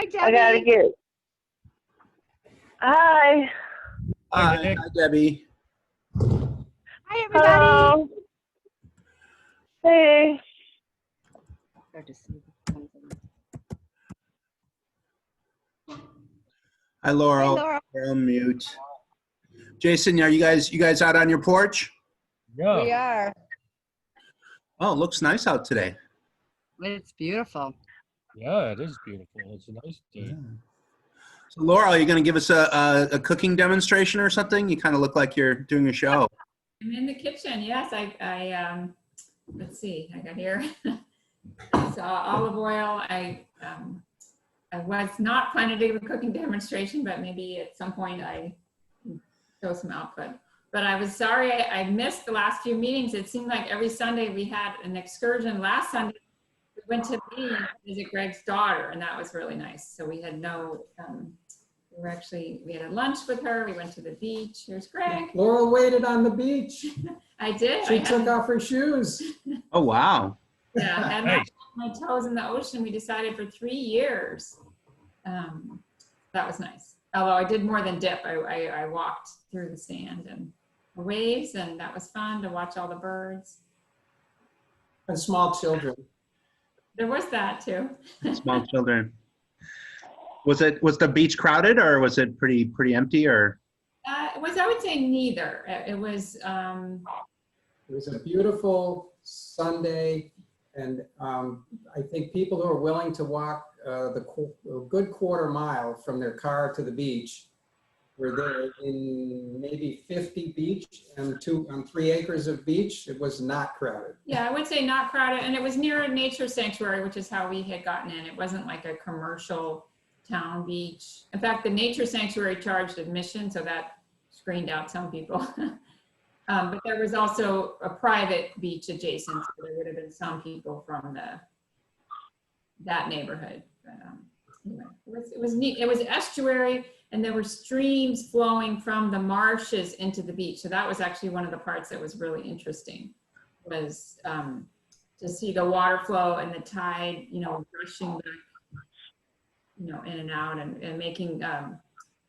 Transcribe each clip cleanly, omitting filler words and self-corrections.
Hi, I gotta Debbie. get. Hi. Hi, Nick. hi, Debbie. Hi, everybody. Hello. Hey. Hi, Laurel. Hi, Laura. You're on mute. Jason, are you guys out on your porch? Yeah. We are. Oh, it looks nice out today. It's beautiful. Yeah, it is beautiful. It's a nice day. So, Laurel, are you going to give us a cooking demonstration or something? You kind of look like you're doing a show. I'm in the kitchen. Yes, let's see. I got here. So olive oil. I was not planning to give a cooking demonstration, but maybe at some point I show some output. But I was sorry I missed the last few meetings. It seemed like every Sunday we had an excursion. Last Sunday we went to Maine to visit Greg's daughter, and that was really nice. So we had we had a lunch with her. We went to the beach. Here's Greg. Laurel waited on the beach. I did. She took off her shoes. Oh, wow. Yeah, and Nice. my toes in the ocean. We decided for 3 years. That was nice. Although I did more than dip. I walked through the sand and the waves, and that was fun to watch all the birds. And small children. There was that too. Small children. Was the beach crowded or was it pretty empty or? It was, I would say, neither. It was. It was a beautiful Sunday, and I think people who are willing to walk a good quarter mile from their car to the beach were there in maybe 50 beach and 3 acres of beach. It was not crowded. Yeah, I would say not crowded, and it was near a nature sanctuary, which is how we had gotten in. It wasn't like a commercial town beach. In fact, the nature sanctuary charged admission, so that screened out some people. But there was also a private beach adjacent, so there would have been some people from that neighborhood. But, anyway, it was neat. It was estuary, and there were streams flowing from the marshes into the beach. So that was actually one of the parts that was really interesting, was to see the water flow and the tide, rushing back, in and out and making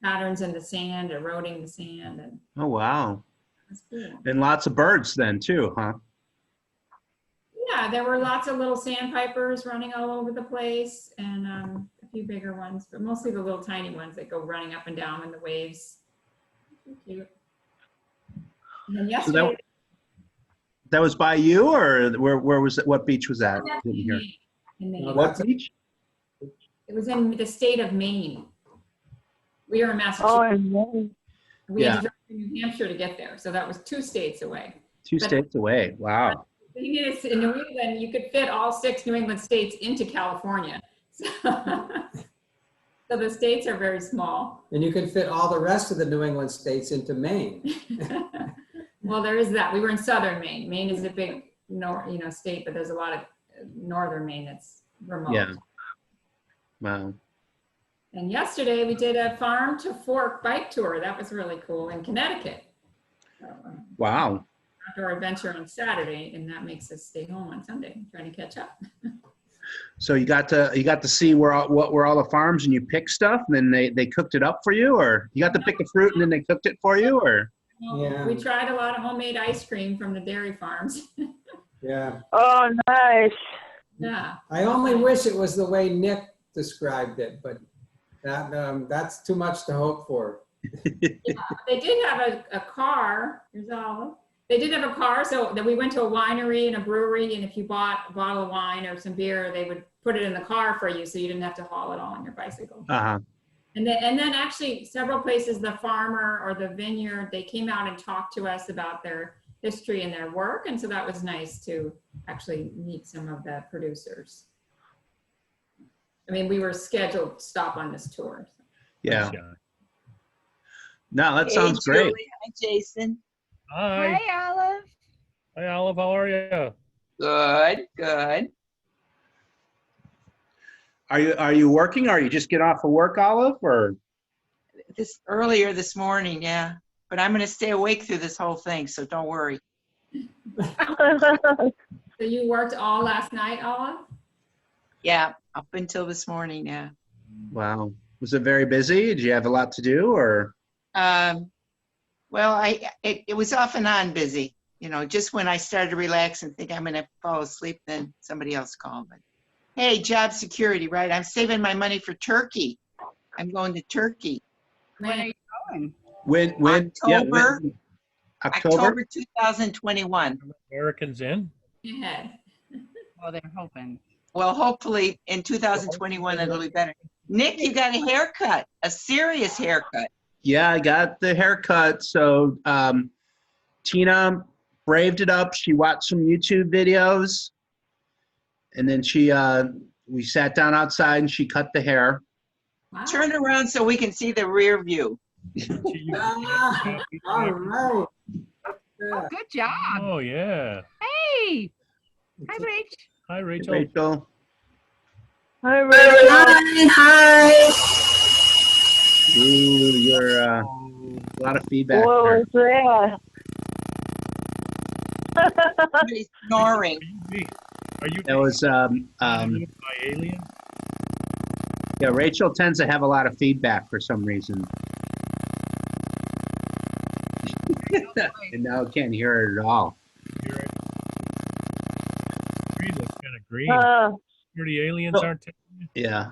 patterns in the sand, eroding the sand. And Oh, wow. that's cool. And lots of birds then too, huh? Yeah, there were lots of little sandpipers running all over the place, and a few bigger ones, but mostly the little tiny ones that go running up and down in the waves. Cute. And then yesterday, That was by you or where was it? What beach was that? that's Didn't hear. in Maine. No, What beach? It was in the state of Maine. We are in Massachusetts. Oh, and We had Yeah. to drive to New Hampshire to get there, so that was 2 states away. 2 states away. Wow. The thing is, in New England, you could fit all 6 New England states into California. So the states are very small. And you can fit all the rest of the New England states into Maine. Well, there is that. We were in southern Maine. Maine is a big, state, but there's a lot of northern Maine that's remote. Yeah. Wow. And yesterday we did a farm to fork bike tour. That was really cool in Connecticut. So, Wow. outdoor adventure on Saturday, and that makes us stay home on Sunday, trying to catch up. So you got to see what were all the farms and you picked stuff and then they cooked it up for you, or you got to pick the fruit and then they cooked it for you, or? Yeah. We tried a lot of homemade ice cream from the dairy farms. Yeah. oh, nice. Yeah. I only wish it was the way Nick described it, but that's too much to hope for. They did have a car. Here's Olive. They did have a car, so that we went to a winery and a brewery, and if you bought a bottle of wine or some beer, they would put it in the car for you, so you didn't have to haul it all on your bicycle. Uh-huh. And then actually several places, the farmer or the vineyard, they came out and talked to us about their history and their work, and so that was nice to actually meet some of the producers. I mean, we were scheduled to stop on this tour. So. Yeah. No, that sounds great. Julie. Hi, Jason. Hi. Hi, Olive. Hi, Olive. How are you? Good, good. Are you working? Or are you just get off of work, Olive, or? Earlier this morning, yeah. But I'm going to stay awake through this whole thing, so don't worry. So you worked all last night, Olive? Yeah, up until this morning, yeah. Wow. Was it very busy? Did you have a lot to do or? Well, it was off and on busy. You know, just when I started to relax and think I'm going to fall asleep, then somebody else called. But hey, job security, right? I'm saving my money for Turkey. I'm going to Turkey. When are you going? When? Yeah, October. when? October? October 2021. Americans in? Ahead. Oh, they're hoping. Well, hopefully in 2021 it'll be better. Nick, you got a haircut, a serious haircut. Yeah, I got the haircut. So Tina braved it up. She watched some YouTube videos. And then we sat down outside and she cut the hair. Wow. Turn around so we can see the rear view. Ah, all right. Yeah. Good job. Oh, yeah. Hey. Hi, Rach. Hi, Rachel. Rachel. Hi, Rachel. Ooh, you're a lot of feedback What there. was that? Somebody's snoring. Are you That was by alien? yeah, Rachel tends to have a lot of feedback for some reason. And now I can't hear her at all. You're right. Green looks kind of green. Here the aliens aren't taking you. Yeah,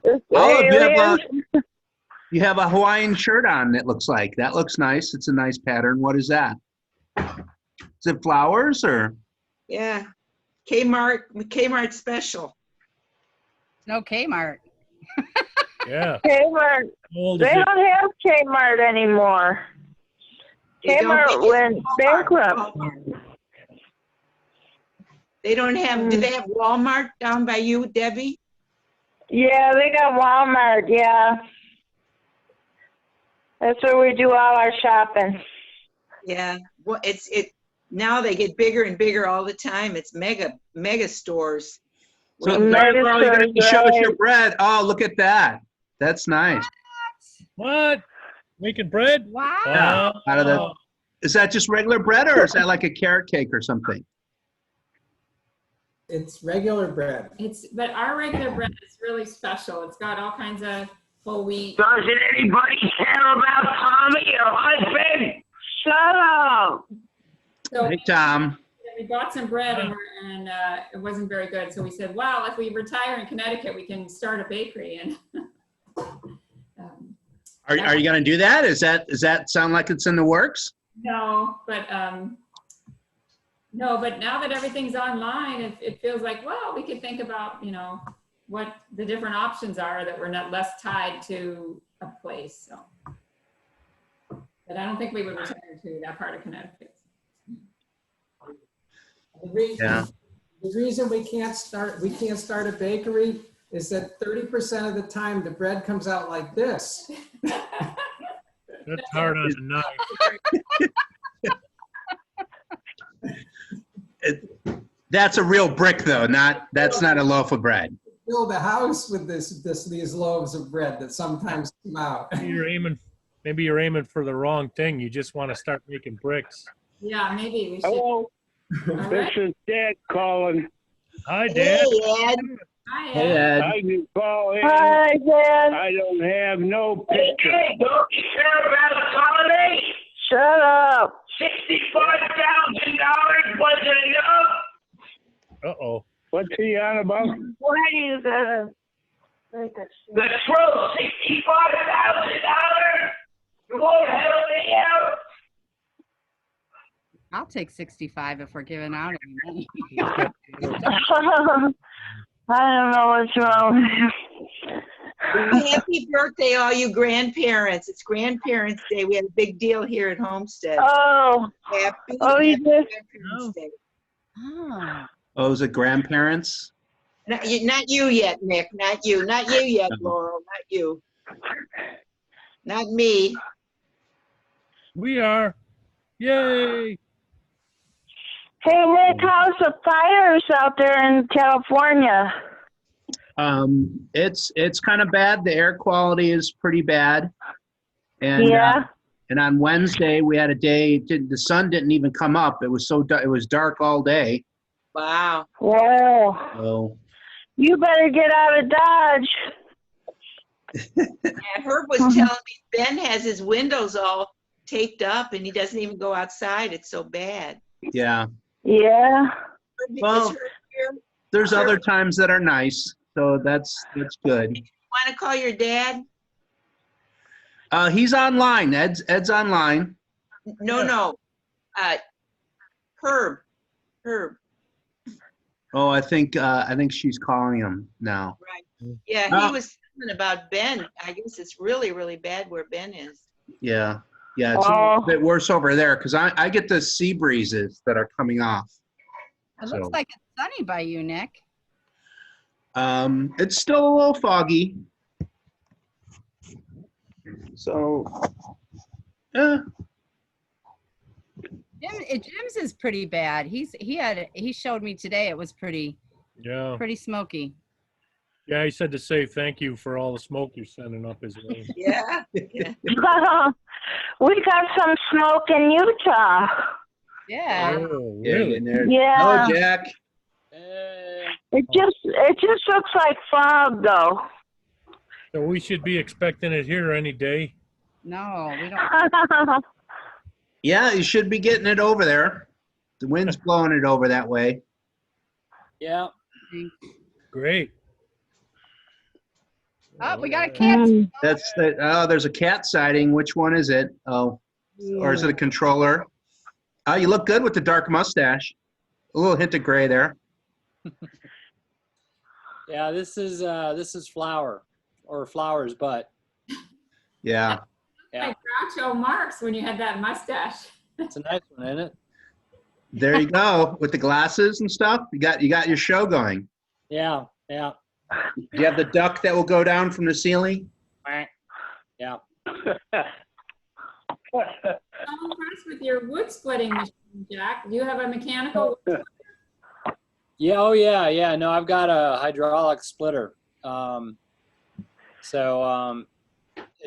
It's you aliens. have a Hawaiian shirt on, it looks like. That looks nice. It's a nice pattern. What is that? Is it flowers or? Yeah. Kmart special. No Kmart. Yeah. Kmart. How old is They it? don't have Kmart anymore. They don't Kmart think it's went Walmart. bankrupt. They don't have, do they have Walmart down by you, Debbie? Yeah, they got Walmart, yeah. That's where we do all our shopping. Yeah. Well, now they get bigger and bigger all the time. It's mega stores. So, Mega Carl, you're going to stores, show us right. your bread. Oh, look at that. That's nice. What? Making bread? Wow. Yeah. Out of the- Oh, Is that just regular bread or is that like a carrot cake or something? It's regular bread. But our regular bread is really special. It's got all kinds of whole wheat. Doesn't anybody care about Tommy, your husband? Shut up. So Hey, Tom. we bought some bread and it wasn't very good. So we said, well, if we retire in Connecticut, we can start a bakery. And Are you going to do that? Does that sound like it's in the works? no, but now that everything's online, it feels like, well, we could think about, what the different options are that we're not less tied to a place. So, but I don't think we would return to that part of Connecticut. Yeah. The reason we can't start a bakery is that 30% of the time the bread comes out like this. that's hard on the knife. That's a real brick though, that's not a loaf of bread. Build a house with these loaves of bread that sometimes come out. Maybe you're aiming for the wrong thing. You just want to start making bricks. Yeah, maybe we should. Hello, All this right. is Dad calling. Hi, Hey, Dad. Ed. Hi, Hey, Ed. Ed. I can call in. Hi, Dad. I don't have no picture. Don't you care about Tommy? Shut up. $65,000 wasn't enough. Uh-oh. What's he on about? Why do you gotta make a The throw, $65,000. You won't help me out. I'll take 65 if we're giving out any money. I don't know what's wrong. Happy birthday, all you grandparents. It's Grandparents' Day. We had a big deal here at Homestead. Oh, Happy you did? Grandparents' Day. Oh. Oh, is it grandparents? Not you yet, Nick. Not you. Not you yet, Laurel. Not you. Not me. We are. Yay. Hey, Nick, how's the fires out there in California? It's kind of bad. The air quality is pretty bad. And Yeah. and on Wednesday we had a day. The sun didn't even come up. It was it was dark all day. Wow. Whoa. So You better get out of Dodge. And Herb was telling me Ben has his windows all taped up and he doesn't even go outside. It's so bad. Yeah. Yeah. Herb, is Well- Herb here? There's other times that are nice, so that's good. Want to call your dad? He's online. Ed's online. No. Herb. Oh, I think she's calling him now. Right. Yeah, he Oh. was talking about Ben. I guess it's really, really bad where Ben is. Yeah. Yeah, it's a little bit worse over there because I get the sea breezes that are coming off. It So. looks like it's sunny by you, Nick. It's still a little foggy. So, yeah. Jim's is pretty bad. He showed me today. It was pretty Yeah. smoky. Yeah, he said to say thank you for all the smoke you're sending up his way. Yeah. We got some smoke in Utah. Yeah. Oh, Yeah, really? in there. Yeah. Hello, Jack. It just looks like fog though. So we should be expecting it here any day. No, we don't. Yeah, you should be getting it over there. The wind's blowing it over that way. Yeah. think. Great. Oh, we got a cat. That's there's a cat sighting. Which one is it? Oh, or is it a controller? Oh, you look good with the dark mustache. A little hint of gray there. Yeah, this is Flower or Flower's butt. Yeah. Yeah. Like Groucho Marx when you had that mustache. It's a nice one, isn't it? There you go. With the glasses and stuff. You got your show going. Yeah, yeah. Do you have the duck that will go down from the ceiling? Yeah. I'm impressed with your wood splitting machine, Jack. Do you have a mechanical? Yeah, oh yeah, yeah. No, I've got a hydraulic splitter.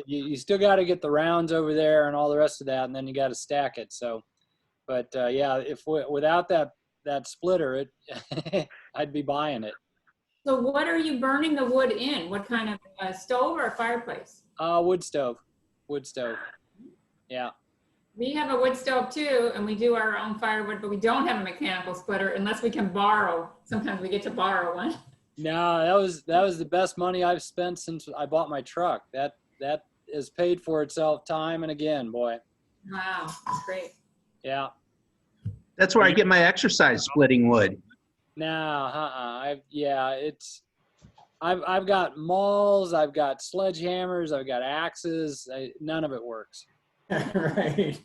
You still got to get the rounds over there and all the rest of that, and then you got to stack it. So, but yeah, without that splitter, I'd be buying it. So what are you burning the wood in? What kind of stove or a fireplace? Wood stove. Yeah. We have a wood stove too, and we do our own firewood, but we don't have a mechanical splitter unless we can borrow. Sometimes we get to borrow one. No, that was the best money I've spent since I bought my truck. That has paid for itself time and again, boy. Wow, that's great. Yeah. That's where I get my exercise splitting wood. No, I've got mauls, I've got sledgehammers, I've got axes. None of it works. Right.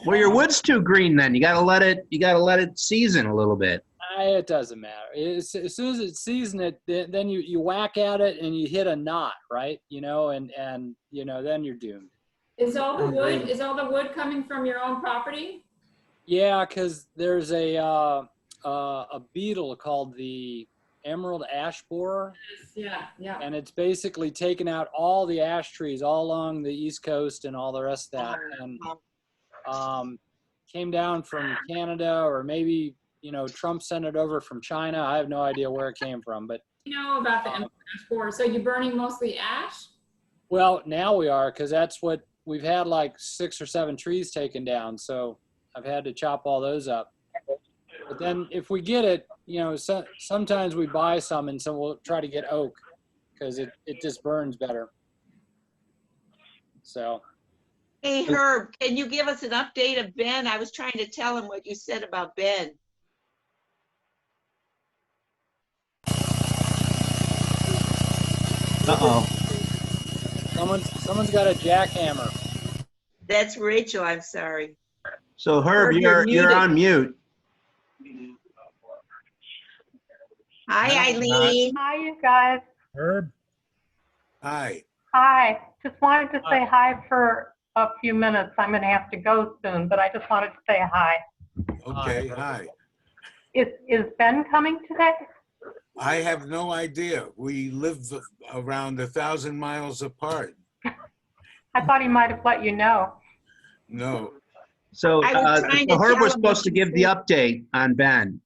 Well, your wood's too green then. You gotta let it season a little bit. It doesn't matter. As soon as it's seasoned, then you whack at it and you hit a knot, right? And then you're doomed. Is all the wood coming from your own property? Yeah, because there's a beetle called the emerald ash borer, Yeah. and it's basically taken out all the ash trees all along the East Coast and all the rest of that, and came down from Canada, or maybe Trump sent it over from China. I have no idea where it came from, but You know about the emerald ash borer. So you're burning mostly ash? well, now we are, because that's what we've had, like 6 or 7 trees taken down, so I've had to chop all those up. But then if we get it, sometimes we buy some, and so we'll try to get oak because it just burns better. So. Hey, Herb, can you give us an update of Ben? I was trying to tell him what you said about Ben. Uh-oh. Someone's got a jackhammer. That's Rachel, I'm sorry. So Herb, Herb, you're you're on mute. Hi, Eileen. Hi, you guys. Herb? Hi. Hi. Just wanted to say hi for a few minutes. I'm going to have to go soon, but I just wanted to say hi. Okay, hi. Is Ben coming today? I have no idea. We live around 1,000 miles apart. I thought he might have let you know. No. So I was trying to Herb tell was him supposed what to you give the said. update on Ben.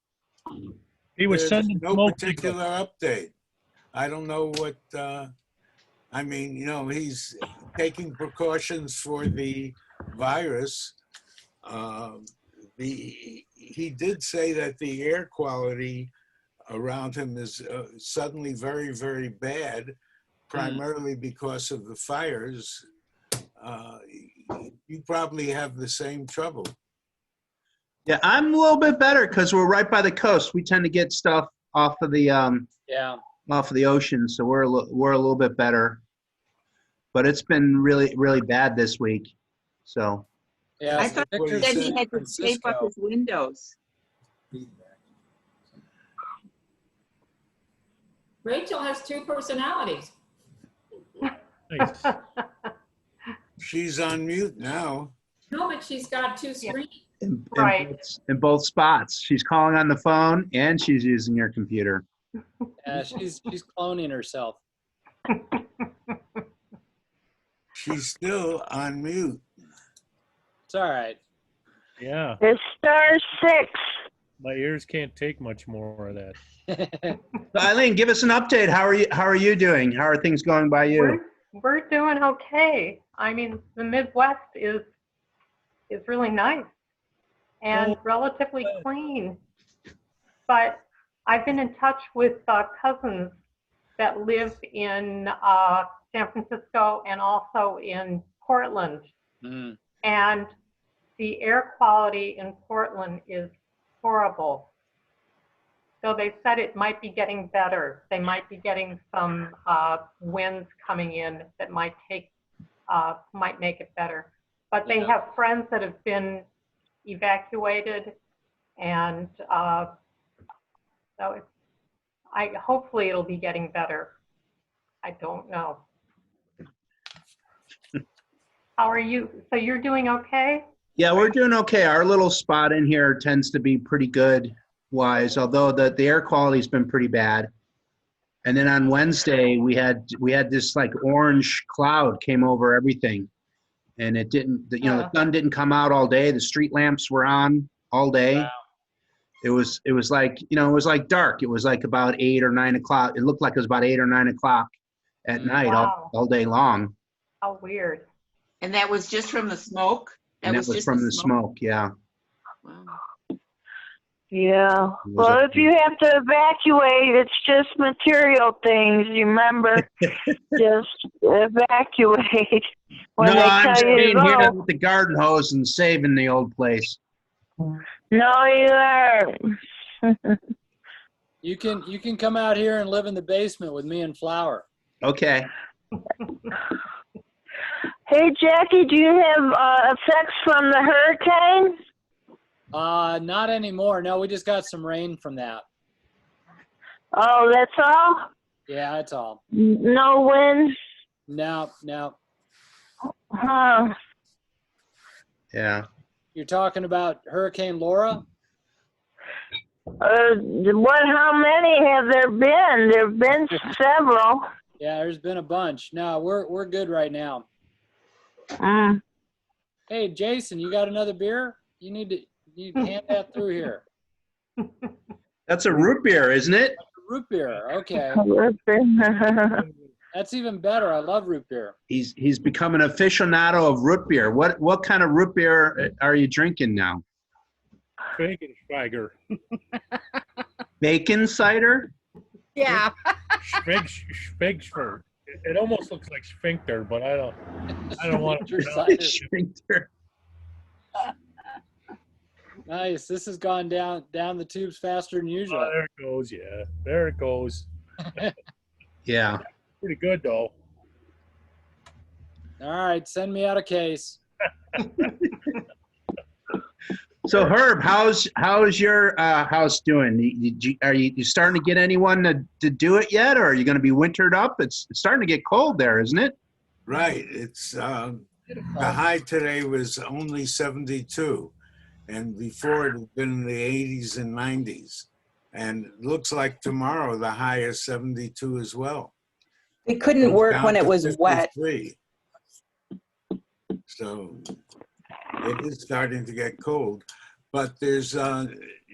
He was There's sending no smoke particular signals. update. I don't know what, I mean, you know, he's taking precautions for the virus. He did say that the air quality around him is suddenly very, very bad, primarily because of the fires. You probably have the same trouble. Yeah, I'm a little bit better because we're right by the coast. We tend to get stuff off of the Yeah. off of the ocean, so we're a little bit better. But it's been really, really bad this week. So Yeah. I so thought Victor he said he said had to tape up Francisco. his windows. Rachel has two personalities. Nice. She's on mute now. No, but she's got two screens. Right. in both spots, she's calling on the phone and she's using your computer. Yeah, she's cloning herself. She's still on mute. It's all right. Yeah, It's *6. my ears can't take much more of that. So Eileen, give us an update. How are you doing? How are things going by you? We're doing okay. I mean, the Midwest is really nice and relatively clean. But I've been in touch with cousins that live in San Francisco and also in Portland. Mm. And the air quality in Portland is horrible. So they said it might be getting better. They might be getting some winds coming in that might make it better. But they have friends that have been evacuated, and so hopefully it'll be getting better. I don't know. How are you? So you're doing okay? Yeah, we're doing okay. Our little spot in here tends to be pretty good wise, although the air quality's been pretty bad. And then on Wednesday we had this like orange cloud came over everything, and it didn't. The sun didn't come out all day. The street lamps were on all day. Wow. It was like it was like dark. It was like about 8 or 9 o'clock. It looked like it was about 8 or 9 o'clock at night all day long. How weird. And that was just from the smoke? And that was from the smoke, yeah. Wow. Yeah. Well, if you have to evacuate, it's just material things. You remember, just evacuate when No, they I'm tell you staying to here go. with the garden hose and saving the old place. No, you aren't. You can come out here and live in the basement with me and Flower. Okay. Hey, Jackie, do you have effects from the hurricane? Not anymore. No, we just got some rain from that. Oh, that's all? Yeah, that's all. No wind? No. Huh. Yeah. You're talking about Hurricane Laura? How many have there been? There have been several. Yeah, there's been a bunch. No, we're good right now. Mm. Hey, Jason, you got another beer? You need to hand that through here. That's a root beer, isn't it? Root beer. Okay. That's even better. I love root beer. He's become an aficionado of root beer. What kind of root beer are you drinking now? Bacon Schweiger. Bacon cider? Yeah. Schwegschwer. It almost looks like sphincter, but I don't want to. Sphincter. Nice. This has gone down the tubes faster than usual. Oh, there it goes. Yeah, there it goes. Yeah. Pretty good though. All right, send me out a case. So Herb, how's your house doing? Are you starting to get anyone to do it yet, or are you going to be wintered up? It's starting to get cold there, isn't it? Right. It's the high today was only 72, and before it had been in the 80s and 90s. And it looks like tomorrow the high is 72 as well. It couldn't work when it was wet. 53. So it is starting to get cold, but there's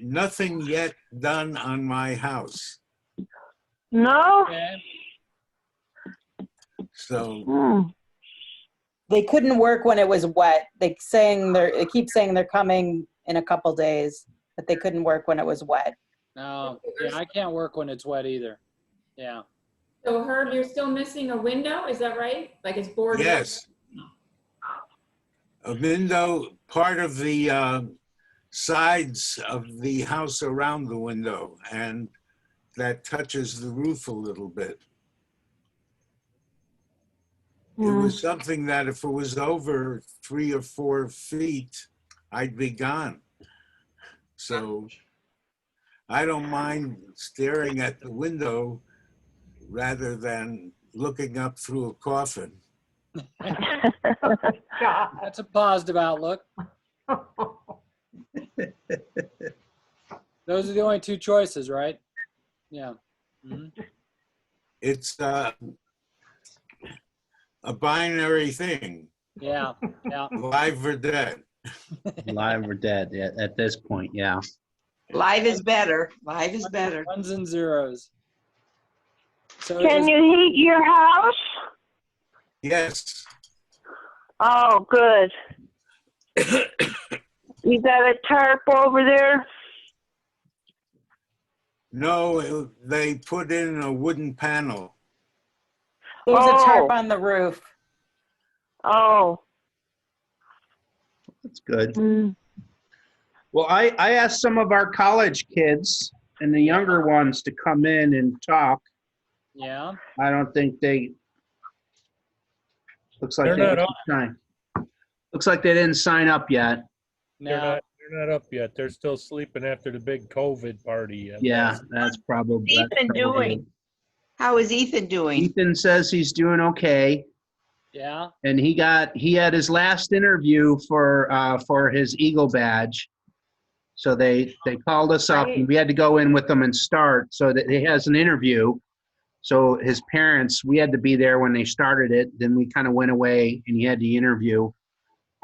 nothing yet done on my house. No? Okay. So They couldn't work when it was wet. They keep saying they're coming in a couple days, but they couldn't work when it was wet. No, yeah, I can't work when it's wet either. Yeah. So Herb, you're still missing a window, is that right? Like it's boarded up? yes, a window, part of the sides of the house around the window, and that touches the roof a little bit. It was something that if it was over 3 or 4 feet, I'd be gone. So I don't mind staring at the window rather than looking up through a coffin. That's a positive outlook. Those are the only two choices, right? Yeah. Mhm. It's a binary thing, Yeah, yeah. live or dead. Live or dead at this point, yeah. Live is better. Live is better. Ones and zeros. So Can you heat your house? Yes. Oh, good. You got a tarp over there? No, they put in a wooden panel. There's a tarp on the roof. Oh. That's good. Mm. Well, I asked some of our college kids and the younger ones to come in and talk. Yeah. I don't think looks like They're they not didn't up. sign. Looks like they didn't sign up yet. No. They're not up yet. They're still sleeping after the big COVID party. Yeah, that's probably. Ethan that's probably doing? it. How is Ethan doing? Ethan says he's doing okay, Yeah. and he had his last interview for his Eagle badge. So they called us up, and we had to go in with them and start. So that he has an interview. So his parents, we had to be there when they started it. Then we kind of went away, and he had the interview.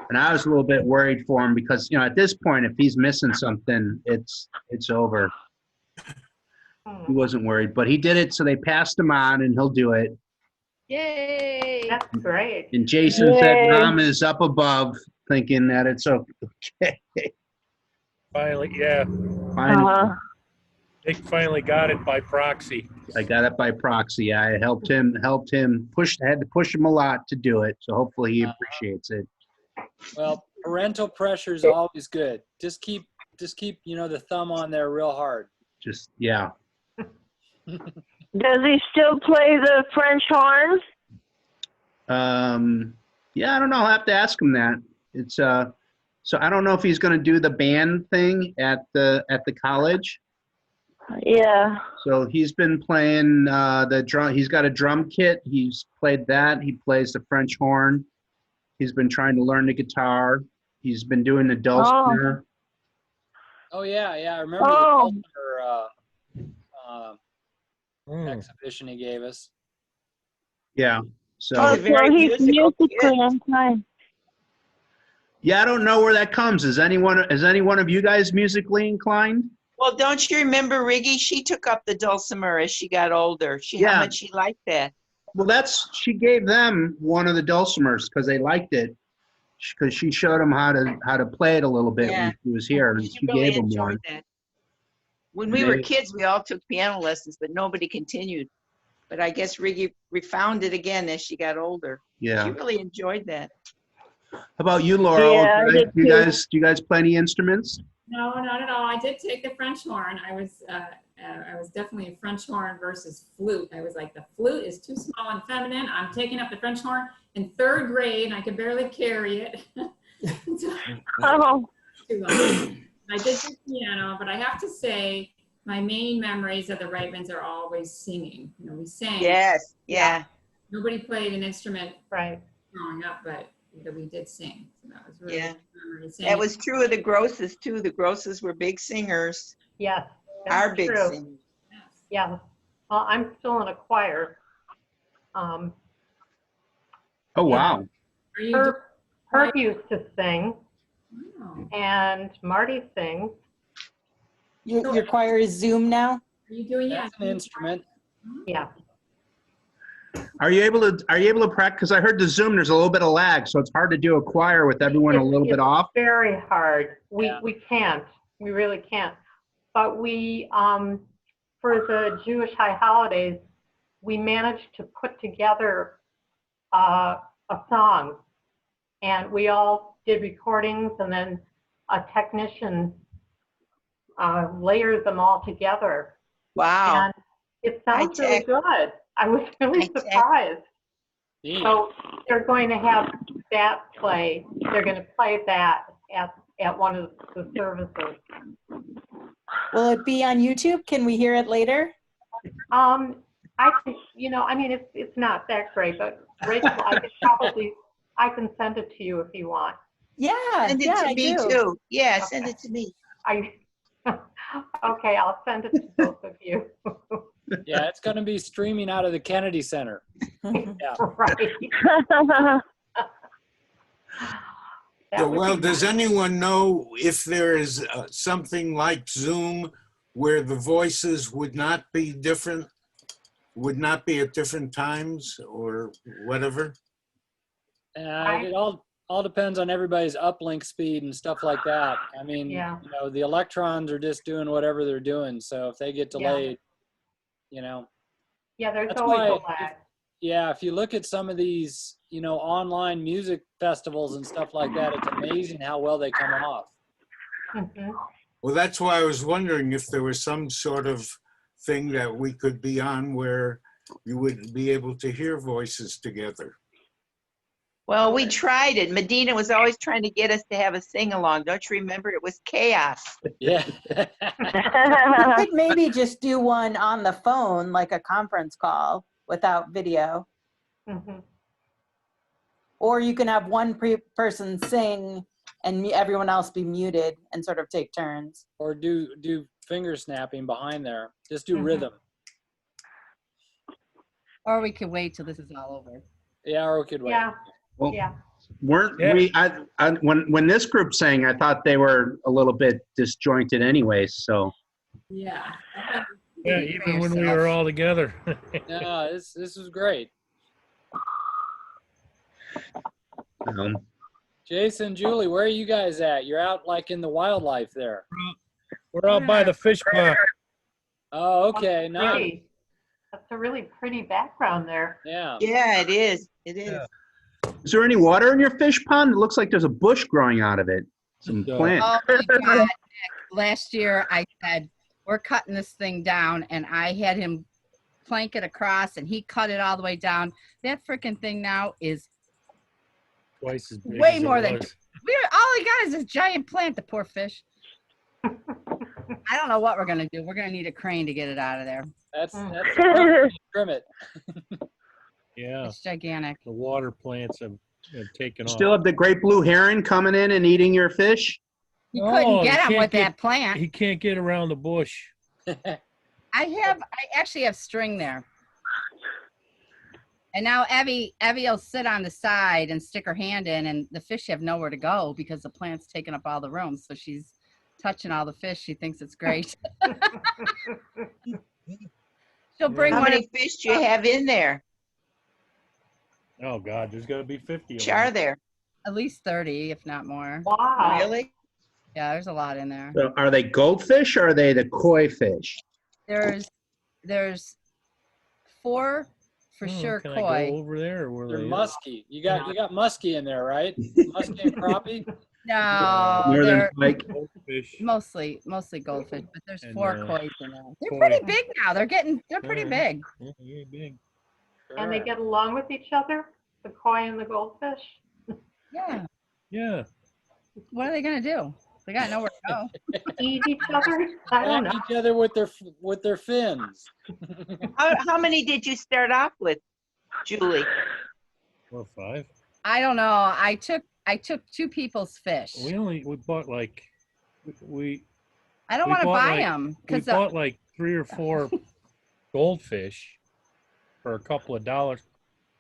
And I was a little bit worried for him because, at this point, if he's missing something, it's over. He wasn't worried, but he did it, so they passed him on, and he'll do it. Yay! That's great. And Jason said Mom is up above thinking that it's okay. Finally, yeah. Finally, Nick finally got it by proxy. I got it by proxy. I had to push him a lot to do it, so hopefully he appreciates it. Well, parental pressure is always good. Just keep the thumb on there real hard. Just, yeah. Does he still play the French horn? Yeah, I don't know. I'll have to ask him that. It's so I don't know if he's going to do the band thing at the college. Yeah. So he's been playing the drum. He's got a drum kit. He's played that. He plays the French horn. He's been trying to learn the guitar. He's been doing the dulcimer. Oh yeah, yeah. I remember the Dulcimer, exhibition he gave us. Yeah. So Oh, so he's musically inclined. yeah, I don't know where that comes. Is any one of you guys musically inclined? Well, don't you remember Riggy? She took up the dulcimer as she got older. How much she liked that. Well, she gave them one of the dulcimers because they liked it. Because she showed them how to play it a little bit when she was here, and she really gave them enjoyed one. that. When we were kids, we all took piano lessons, but nobody continued. But I guess Riggy refound it again as she got older. Yeah. She really enjoyed that. How about you, Laurel? Yeah, I did do you guys play any instruments? No, not at all. I did take the French horn. I was definitely a French horn versus flute. I was like, the flute is too small and feminine. I'm taking up the French horn in 3rd grade, and I could barely carry it. Oh. Too long. I did do piano, but I have to say, my main memories of the Reitmans are always singing. We sang. Yes, yeah. Nobody played an instrument right growing up, but we did sing. So that was really Yeah. memory. That was true of the Grosses too. The Grosses were big singers. Yes. Our big true. singers. Yeah. Well, I'm still in a choir. Oh wow! Herb used to sing, Oh. and Marty sings. Your choir is Zoom now? Are you doing That's an instrument. Yeah. Are you able to practice? Because I heard the Zoom, there's a little bit of lag, so it's hard to do a choir with everyone a little bit off. It's very hard. We Yeah. we can't. We really can't. But we, for the Jewish high holidays, we managed to put together a song, and we all did recordings, and then a technician layered them all together. Wow. And it sounds High really tech. good. I was really High tech. surprised. Neat. So they're going to have that play. They're going to play that at one of the services. Will it be on YouTube? Can we hear it later? I think, I mean, it's not that great, but Rachel, I can send it to you if you want. Yeah, Send it yeah, to I me do. too. Yeah, send it to me. Okay, I'll send it to both of you. Yeah, it's going to be streaming out of the Kennedy Center. Yeah. Right. So, well, does anyone know if there is something like Zoom where the voices would not be different, would not be at different times or whatever? It all depends on everybody's uplink speed and stuff like that. I mean, Yeah. the electrons are just doing whatever they're doing. So if they get delayed, Yeah, there's That's always a why lag. yeah, if you look at some of these, online music festivals and stuff like that, it's amazing how well they come off. Mhm. Well, that's why I was wondering if there was some sort of thing that we could be on where you would be able to hear voices together. Well, we tried it. Medina was always trying to get us to have a sing-along. Don't you remember? It was chaos. Yeah. You could maybe just do one on the phone, like a conference call without video. Mhm. Or you can have one person sing and everyone else be muted and sort of take turns. Or do finger snapping behind there. Just do Mhm. rhythm. Or we could wait till this is all over. Yeah, or we could wait. Yeah, Well, yeah. weren't Yeah. we? When this group sang, I thought they were a little bit disjointed, anyways. So Yeah. Yeah, even when we were all together. No, this is great. Jason, Julie, where are you guys at? You're out like in the wildlife there. We're out by the fish pond. Oh, okay. Nice. Pretty. That's a really pretty background there. Yeah. Yeah, it is. It is. Yeah. is there any water in your fish pond? It looks like there's a bush growing out of it. Some No. plant. Oh my God, Nick. Last year I said, we're cutting this thing down, and I had him plank it across, and he cut it all the way down. That freaking thing now is Twice as big way as it more than was. all he got is this giant plant, the poor fish. I don't know what we're gonna do. We're gonna need a crane to get it out of there. That's trim it. Yeah, It's gigantic. the water plants have taken off. Still have the great blue heron coming in and eating your fish? You No, couldn't you get him can't with get- that plant. He can't get around the bush. I actually have string there. And now Evie will sit on the side and stick her hand in, and the fish have nowhere to go because the plant's taking up all the room. So she's touching all the fish. She thinks it's great. She'll bring How one. many fish do you have in there? Oh God, there's got to be 50 of Are them. there? At least 30, if not more. Wow. Really? Yeah, there's a lot in there. So are they goldfish or are they the koi fish? There's 4 for Oh, can can koi. I go over there, or were They're they? musky. You got musky in there, right? Musky and crappie. No, Northern they're pike. Goldfish. mostly goldfish, but there's And, 4 koi in there. They're koi. pretty big now. They're pretty Yeah. big. Yeah, yeah, big. And they get along with each other, the koi and the goldfish? Yeah. Yeah. What are they gonna do? They got nowhere to go. Eat each other? I don't Whack know. each other with their fins. How many did you start off with, Julie? 4 or 5. I don't know. I took 2 people's fish. We bought like we I don't we want to bought, buy like- them we because bought like 3 or 4 goldfish for a couple of dollars.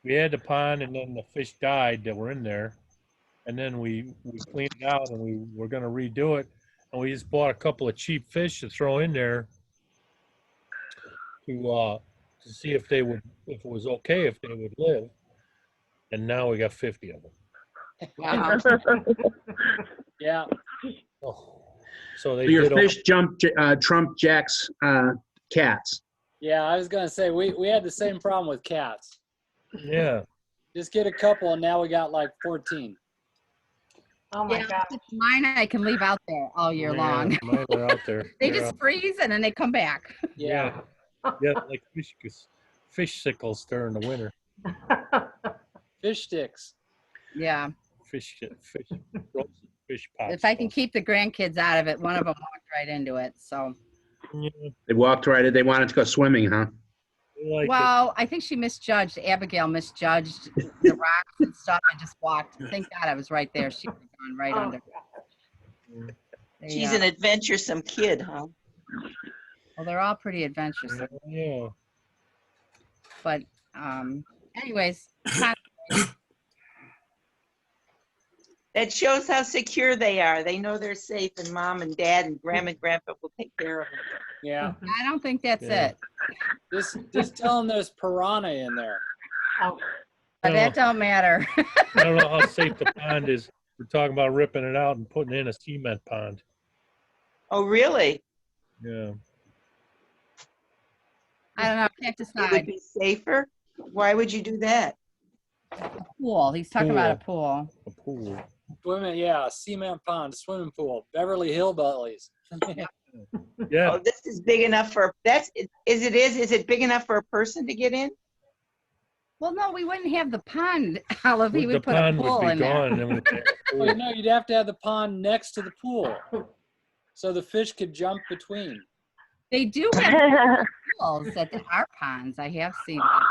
We had the pond, and then the fish died that were in there, and then we cleaned it out, and we were going to redo it, and we just bought a couple of cheap fish to throw in there to to see if they would, if it was okay, if they would live. And now we got 50 of them. Wow. Yeah. Oh, so they So your did. fish trumped Jack's cats. Yeah, I was gonna say we had the same problem with cats. Yeah. Just get a couple, and now we got like 14. Oh my Yeah, God. mine I can leave out there all year long. Mine are out there. They They're just out- freeze and then they come back. Yeah. Yeah, like fish sickles during the winter. Fish sticks. Yeah. Fish pots. If I can keep the grandkids out of it, one of them walked right into it. So, Yeah, They walked right in. They wanted to go swimming, huh? they like it. well, I think she misjudged. Abigail misjudged the rocks and stuff and just walked. Thank God I was right there. She would have gone right Oh, under. She's an adventuresome kid, huh? Well, they're all pretty adventurous. Yeah. But, anyways, That shows how secure they are. They know they're safe, and mom and dad and grandma and grandpa will take care of them. Yeah. I don't think that's Yeah. it. Just tell them there's piranha in there. Oh, But that don't matter. I don't know how safe the pond is. We're talking about ripping it out and putting in a cement pond. Oh, really? Yeah. I don't know. I can't It would decide. be safer? Why would you do that? Pool. He's talking about a pool. A pool. Swimming, yeah, cement pond, swimming pool, Beverly Hillbillies. Yeah. Oh, this is big enough for, is it big enough for a person to get in? Well, no, we wouldn't have the pond, Olive. He The would put a pond pool would be in there. gone and then we'd have a Well, pool. no, you'd have to have the pond next to the pool, so the fish could jump between. They do have pools at our ponds. I have seen that.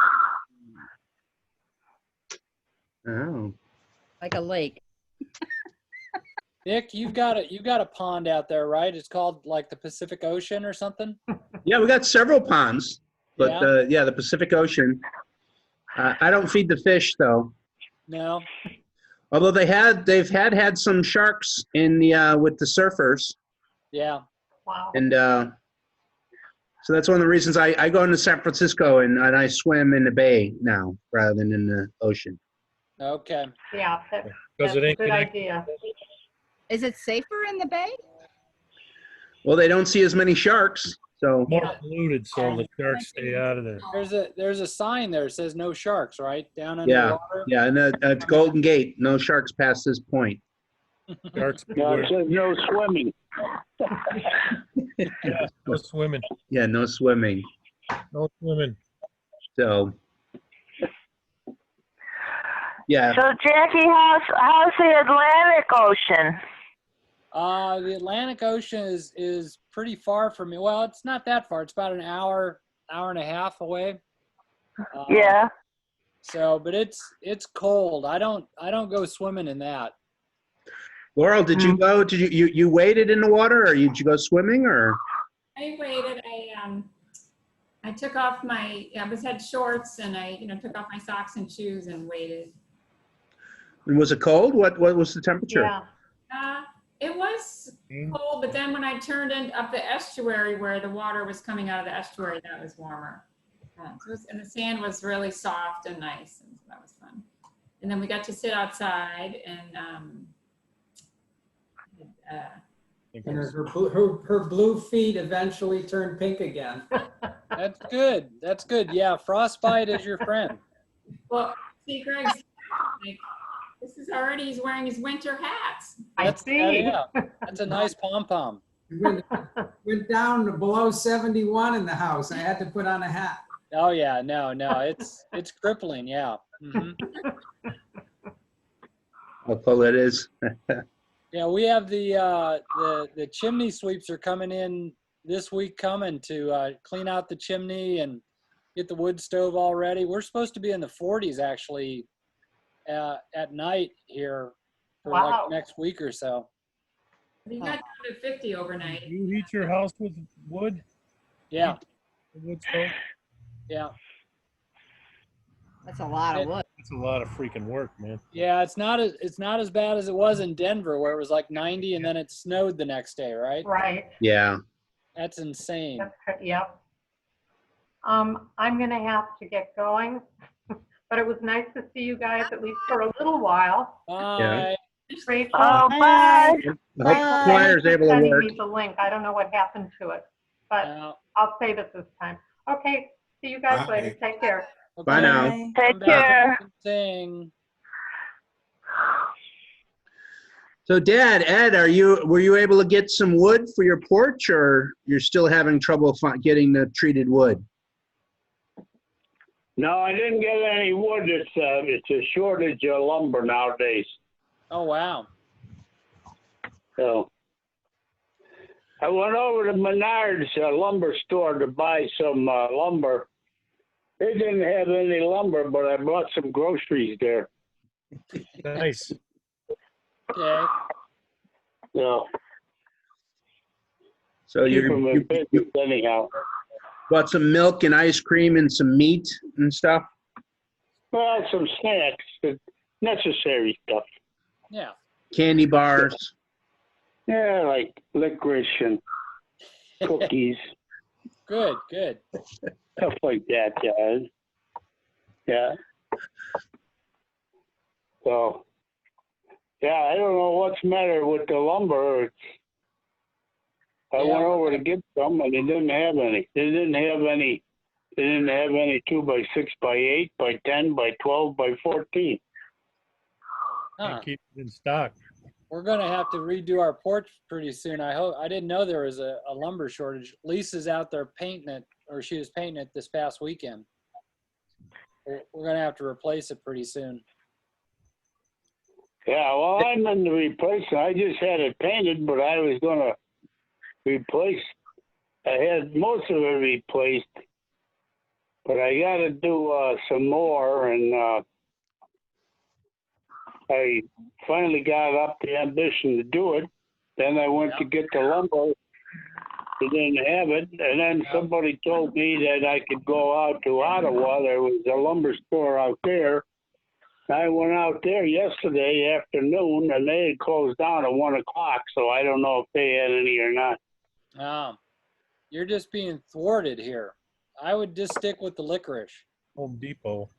Oh. Like a lake. Nick, you've got a pond out there, right? It's called like the Pacific Ocean or something. Yeah, we got several ponds, but Yeah. the Pacific Ocean. I don't feed the fish though. No. Although they've had some sharks in the with the surfers, Yeah. wow. and so that's one of the reasons I go into San Francisco and I swim in the bay now rather than in the ocean. Okay. Yeah, Because that's it a ain't good connected. idea. Is it safer in the bay? Well, they don't see as many sharks, so More polluted, so the sharks stay out of there. There's a sign there that says no sharks, right? Down under yeah, the water. yeah. And at Golden Gate, no sharks past this point. Sharks No, beware. it says no swimming. Yeah, no swimming. Yeah, no swimming. No swimming. So, yeah. So Jackie, how's the Atlantic Ocean? The Atlantic Ocean is pretty far from me. Well, it's not that far. It's about an hour and a half away. Yeah. So, but it's cold. I don't go swimming in that. Laurel, did you go? Did you waded in the water, or did you go swimming, or? I waited. I took off my, I had shorts and I, took off my socks and shoes and waited. And was it cold? What was the temperature? Yeah. It was cold, but then when I turned up the estuary where the water was coming out of the estuary, that was warmer. And the sand was really soft and nice, and so that was fun. And then we got to sit outside and And her blue feet eventually turned pink again. That's good. That's good. Yeah, frostbite is your friend. well, see, Greg's like, this is already, he's wearing his winter hats. I see. Yeah, that's a nice pom pom. Went down to below 71 in the house. I had to put on a hat. Oh yeah, no, it's crippling. Yeah. Mhm. How cold it is. Yeah, we have the chimney sweeps are coming in this week, coming to clean out the chimney and get the wood stove all ready. We're supposed to be in the 40s actually at night here for Wow. like next week or so. He got down to 50 overnight. You heat your house with wood? Yeah, Wood stove? yeah, That's a lot of wood. It's a lot of freaking work, man. yeah. It's not as bad as it was in Denver where it was like 90 and then it snowed the next day, right? Right. Yeah. That's insane. Yep. I'm going to have to get going, but it was nice to see you guys at least for a little while. Bye. Rachel, Oh, bye. I hope Flyer's able to sending work. me the link. I don't know what happened to it, but Now, I'll save it this time. Okay, see you guys later. Bye. Take care. Bye now. Bye. Take come back care. and sing. So, Dad, Ed, were you able to get some wood for your porch, or you're still having trouble getting the treated wood? No, I didn't get any wood. It's a shortage of lumber nowadays. Oh, wow. So I went over to Menards lumber store to buy some lumber. They didn't have any lumber, but I bought some groceries there. Nice. Okay. So So keep them in you business anyhow. bought some milk and ice cream and some meat and stuff? Well, some snacks, necessary stuff. Yeah. Candy bars? Yeah, like licorice and cookies, Good, good. stuff like that. Yeah. Yeah. So, yeah, I don't know what's the matter with the lumber. I went over to get some, and they didn't have any. They didn't have any 2x6 by 8 by 10 by 12 by 14. Huh. Keep it in stock. We're gonna have to redo our porch pretty soon. I didn't know there was a lumber shortage. Lisa's out there painting it, or she was painting it this past weekend. We're gonna have to replace it pretty soon. Yeah, well, I'm in the replacement. I just had it painted, but I was gonna replace. I had most of it replaced, but I got to do some more, and I finally got up the ambition to do it. Then I went to get the lumber. They didn't have it, and then somebody told me that I could go out to Ottawa. There was a lumber store out there. I went out there yesterday afternoon, and they had closed down at 1 o'clock, so I don't know if they had any or not. You're just being thwarted here. I would just stick with the licorice. Home Depot.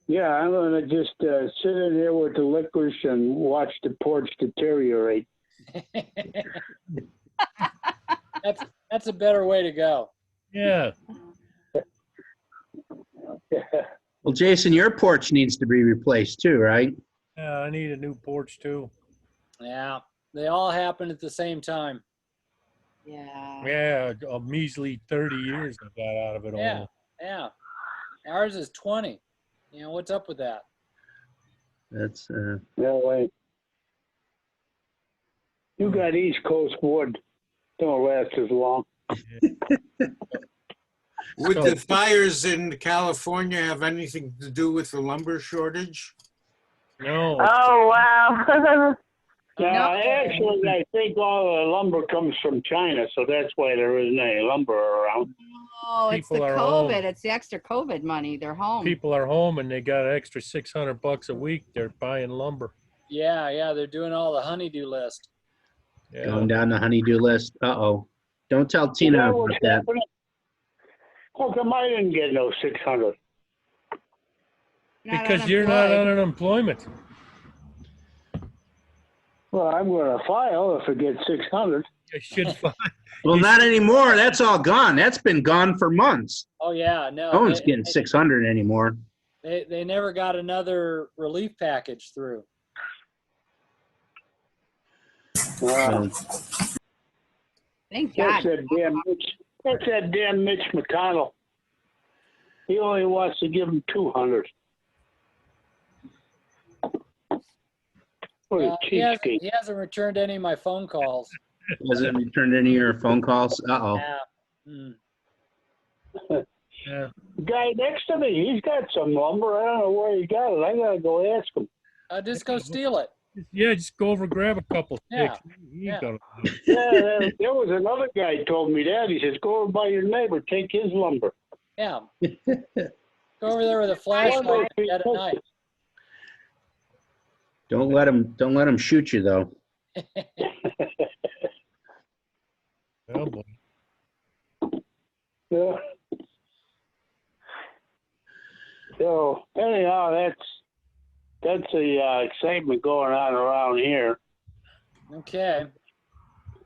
Yeah, I'm going to just sit in here with the licorice and watch the porch deteriorate. That's a better way to go. Yeah. Well, Jason, your porch needs to be replaced too, right? Yeah, I need a new porch too. Yeah, they all happen at the same time. Yeah. Yeah, a measly 30 years I got out of it Yeah, all. yeah. Ours is 20. You know, what's up with that? That's No way. You got East Coast wood. Don't last as long. Would the fires in California have anything to do with the lumber shortage? No. Oh, wow. No, actually, I think all the lumber comes from China, so that's why there isn't any lumber around. Oh, it's the People are COVID. home. It's the extra COVID money. They're home. People are home and they got an extra $600 a week. They're buying lumber. Yeah, they're doing all the honeydew list. Yeah. going down the honeydew list. Uh-oh. Don't tell Is Tina that about what's that. happening? How come I didn't get no 600? Not Because you're not unemployed. on unemployment. Well, I'm going to file if I get 600. You should find. Well, not anymore. That's all gone. That's been gone for months. Oh yeah, no. No one's they- getting 600 anymore. They never got another relief package through. So, Thank God. That's that damn Mitch McConnell. He only wants to give him 200. What a He cheapskate. hasn't returned any of my phone calls. hasn't returned any of your phone calls. Uh-oh. Yeah. Mm. Yeah. The guy next to me, he's got some lumber. I don't know where he got it. I gotta go ask him. Just go steal it. Yeah, just go over and grab a couple Yeah, sticks. You yeah. ain't gonna- Yeah, there was another guy told me that. He says, "Go over by your neighbor, take his lumber." Yeah. Go over there with a flashlight at night. Don't let him shoot you though. Oh, boy. Yeah. So anyhow, that's the excitement going on around here. Okay.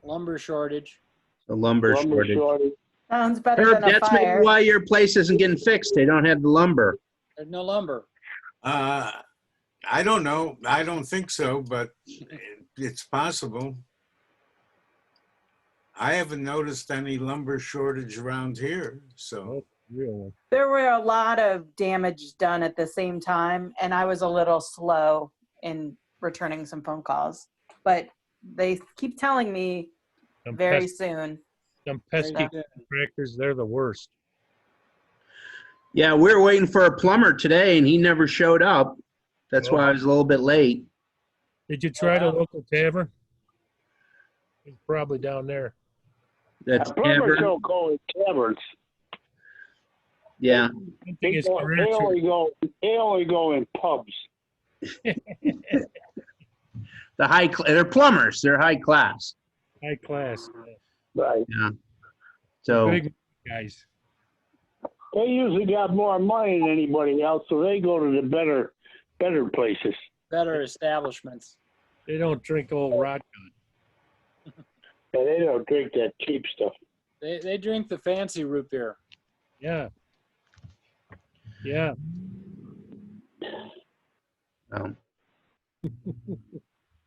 Lumber shortage. The lumber Lumber shortage. shortage. Sounds better Herb, than a that's maybe fire. why your place isn't getting fixed. They don't have the lumber. There's no lumber. I don't know. I don't think so, but it's possible. I haven't noticed any lumber shortage around here, so. Really? There were a lot of damage done at the same time, and I was a little slow in returning some phone calls. But they keep telling me Them very pes- soon. them pesky So- contractors, they're the worst. Yeah, we were waiting for a plumber today, and he never showed up. That's why I was a little bit late. Did you try the wow. local tavern? He's probably down there. That's Plumbers tavern. don't go in taverns. Yeah. I think They his go- career they only go in pubs. They're plumbers. They're high class. high class. Right. Yeah. So Big guys. They usually got more money than anybody else, so they go to the better places. Better establishments. They don't drink old rot gun. And they don't drink that cheap stuff. They drink the fancy root beer. Yeah. Yeah.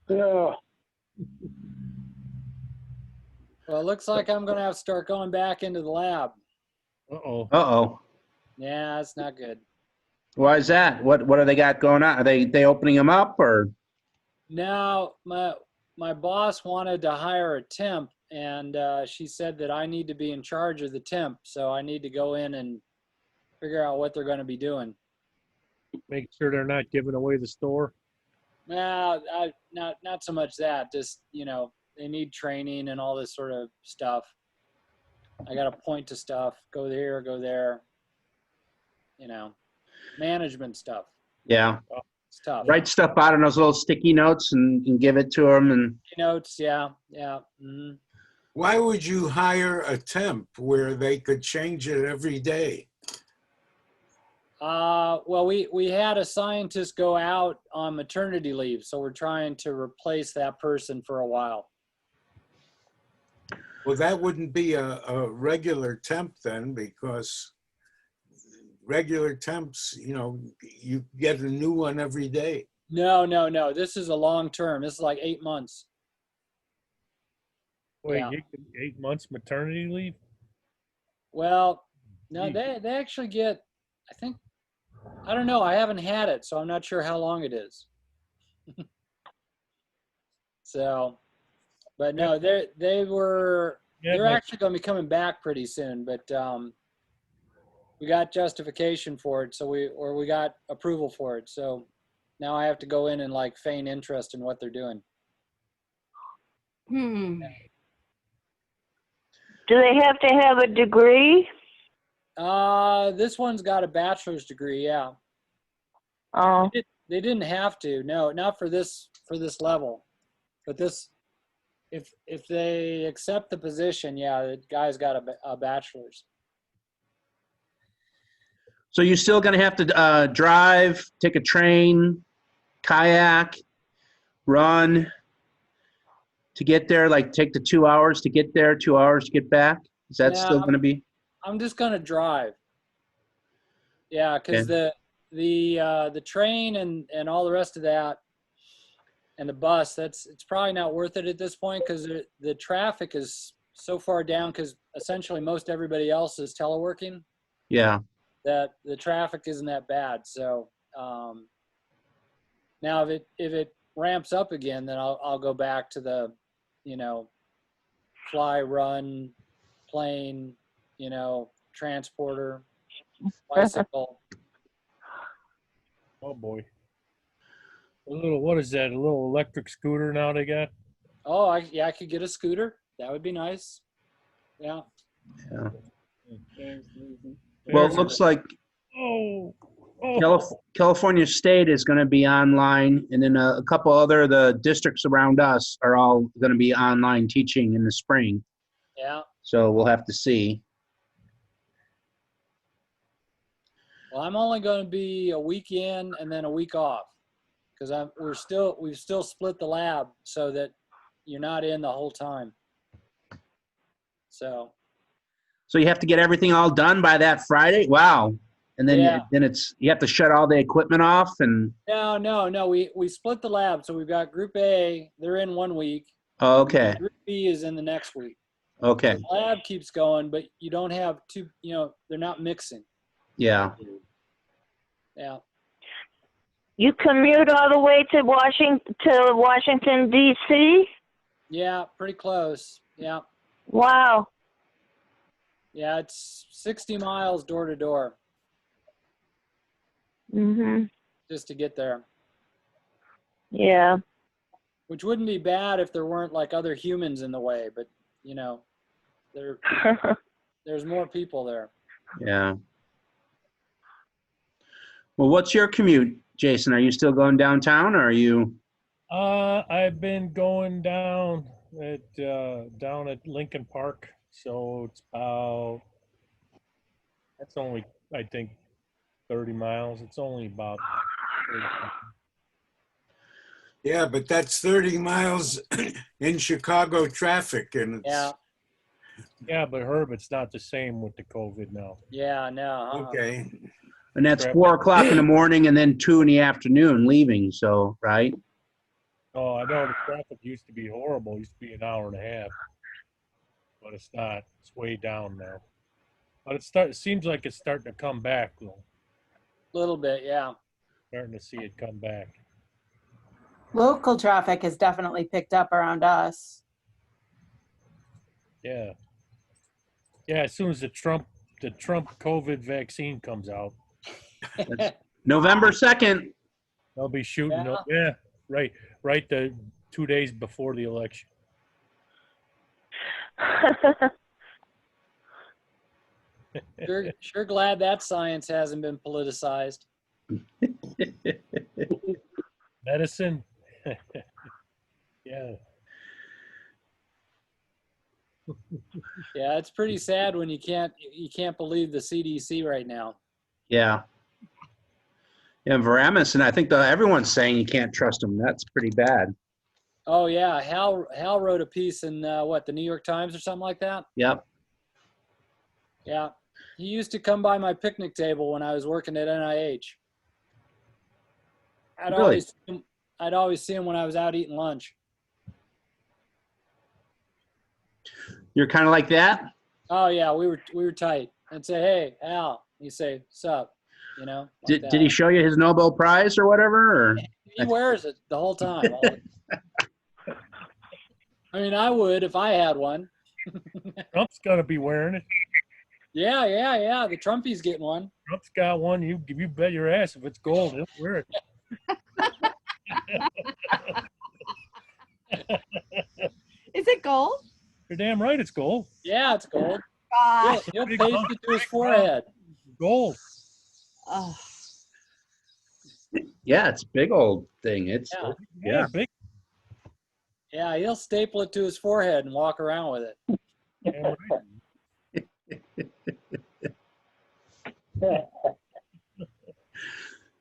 Yeah. Well, it looks like I'm going to have to start going back into the lab. Uh-oh. uh-oh. Yeah, that's not good. Why is that? What do they got going on? Are they opening them up or? No, my boss wanted to hire a temp, and she said that I need to be in charge of the temp, so I need to go in and figure out what they're going to be doing. Make sure they're not giving away the store. No, not so much that. Just, you know, they need training and all this sort of stuff. I got to point to stuff. Go here, go there. You know, management stuff. Yeah. It's tough. Write stuff out on those little sticky notes and give it to them. And Notes, yeah. Mm-hmm. Why would you hire a temp where they could change it every day? Well, we had a scientist go out on maternity leave, so we're trying to replace that person for a while. Well, that wouldn't be a regular temp then, because regular temps, you know, you get a new one every day. No. This is a long term. This is like 8 months. Wait, Yeah. you get 8 months maternity leave? Well, no, they actually get, I think, I don't know. I haven't had it, so I'm not sure how long it is. So, but no, they're actually going to be coming back pretty soon, but we got justification for it, so we got approval for it. So now I have to go in and like feign interest in what they're doing. Do they have to have a degree? This one's got a bachelor's degree, yeah. Oh, They didn't have to, no, not for this level. But this, if they accept the position, yeah, the guy's got a bachelor's. so you're still going to have to drive, take a train, kayak, run to get there, like take the 2 hours to get there, 2 hours to get back? Is that Yeah, still going to be? I'm just gonna drive. Yeah, because the train and all the rest of that, and the bus, it's probably not worth it at this point, because the traffic is so far down, because essentially most everybody else is teleworking, Yeah. that the traffic isn't that bad. So now if it ramps up again, then I'll go back to the, you know, fly, run, plane, you know, transporter, bicycle. Oh boy. A little, what is that? A little electric scooter now they got? Oh, I could get a scooter. That would be nice. Yeah. Yeah. Well, it looks like California State is going to be online, and then a couple other the districts around us are all going to be online teaching in the spring. Yeah. So we'll have to see. Well, I'm only going to be a week in and then a week off, because we've still split the lab so that you're not in the whole time. So you have to get everything all done by that Friday? Wow. And then Yeah. you have to shut all the equipment off and. No. We split the lab, so we've got Group A. They're in 1 week. Oh, okay. Group B is in the next week. Okay. The lab keeps going, but you don't have two. They're not mixing. Yeah. Yeah. You commute all the way to Washington D.C.? Yeah, pretty close. Yeah. Wow. Yeah, it's 60 miles door to door Mhm. just to get there, Yeah. which wouldn't be bad if there weren't like other humans in the way, but there's more people there. Yeah. Well, what's your commute, Jason? Are you still going downtown, or are you? I've been going down at Lincoln Park, so it's about, that's only, I think, 30 miles. It's only about 30 miles. Yeah, but that's 30 miles in Chicago traffic, and it's Yeah, but Herb, it's not the same with the COVID now. Yeah, no. okay. And that's 4 o'clock in the morning and then 2 in the afternoon leaving. So, right? Oh, I know the traffic used to be horrible. It used to be an hour and a half, but it's not. It's way down now. But it seems like it's starting to come back, though. A little bit, yeah. Starting to see it come back. Local traffic has definitely picked up around us. Yeah. Yeah, as soon as the Trump COVID vaccine comes out, November 2nd. they'll be shooting. Yeah. Yeah, right. The 2 days before the election. Sure glad that science hasn't been politicized. Medicine. Yeah. Yeah, it's pretty sad when you can't believe the CDC right now. Yeah. Yeah, Veramis, and I think everyone's saying you can't trust them. That's pretty bad. Oh yeah, Hal wrote a piece in the New York Times or something like that. Yep. Yeah, he used to come by my picnic table when I was working at NIH. I'd always see him when I was out eating lunch. You're kind of like that? Oh yeah, we were tight. I'd say, "Hey, Al," he'd say, "Sup," like Did that. he show you his Nobel Prize or whatever? Or? He wears it the whole time. I mean, I would if I had one. Trump's gonna be wearing it. Yeah. The Trumpy's getting one. Trump's got one. You bet your ass if it's gold, he'll wear it. Is it gold? You're damn right, it's gold. Yeah, it's gold. God. He'll paste it to his forehead. Gold. Oh. Yeah, it's a big old thing. It's Yeah. Big. Yeah, he'll staple it to his forehead and walk around with it. Damn right.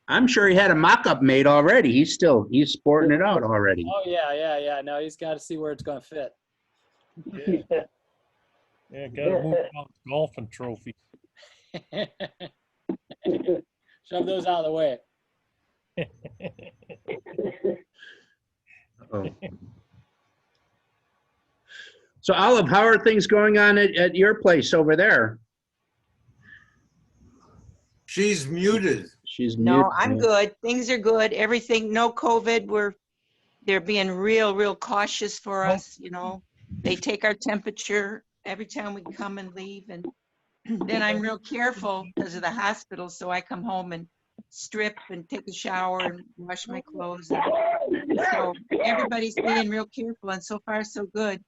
I'm sure he had a mock-up made already. He's sporting it out already. Oh yeah. No, he's got to see where it's going to fit. Yeah, gotta move out golfing trophies. Shove those out of the way. Oh. So Olive, how are things going on at your place over there? She's muted. She's muted. No, I'm good. Things are good. Everything, no COVID. They're being real cautious for us, They take our temperature every time we come and leave. And then I'm real careful because of the hospital. So I come home and strip and take a shower and wash my clothes. So everybody's being real careful, and so far so good.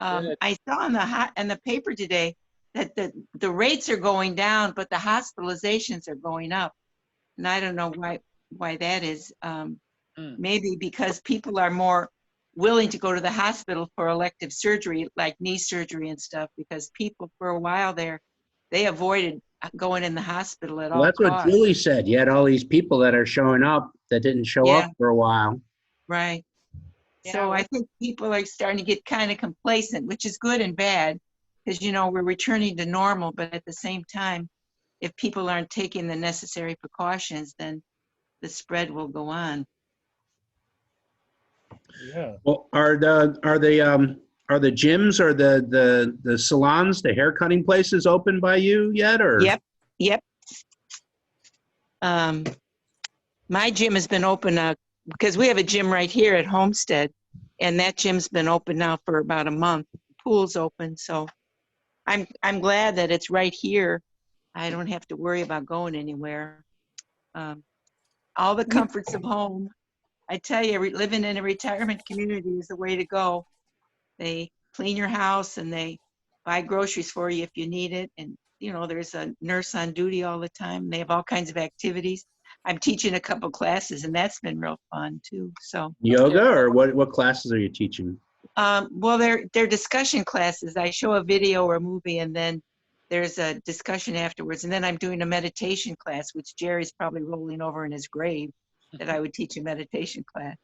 I saw in the paper today that the rates are going down, but the hospitalizations are going up. And I don't know why that is. Maybe because people are more willing to go to the hospital for elective surgery, like knee surgery and stuff, because people for a while there, they avoided going in the hospital at Well, all that's what costs. Julie said. You had all these people that are showing up that didn't show Yeah. up for a while. Right. Yeah, So I think people are starting to get kind of complacent, which is good and bad, because, you know, we're returning to normal, but at the same time, if people aren't taking the necessary precautions, then the spread will go on. Yeah. Well, are the gyms or the salons, the hair cutting places open by you yet, or? Yep. My gym has been open because we have a gym right here at Homestead, and that gym's been open now for about a month. Pool's open, so I'm glad that it's right here. I don't have to worry about going anywhere. All the comforts of home. I tell you, living in a retirement community is the way to go. They clean your house and they buy groceries for you if you need it. And, you know, there's a nurse on duty all the time. They have all kinds of activities. I'm teaching a couple classes, and that's been real fun too. So Yoga, or what classes are you teaching? well, they're discussion classes. I show a video or a movie, and then there's a discussion afterwards. And then I'm doing a meditation class, which Jerry's probably rolling over in his grave that I would teach a meditation class.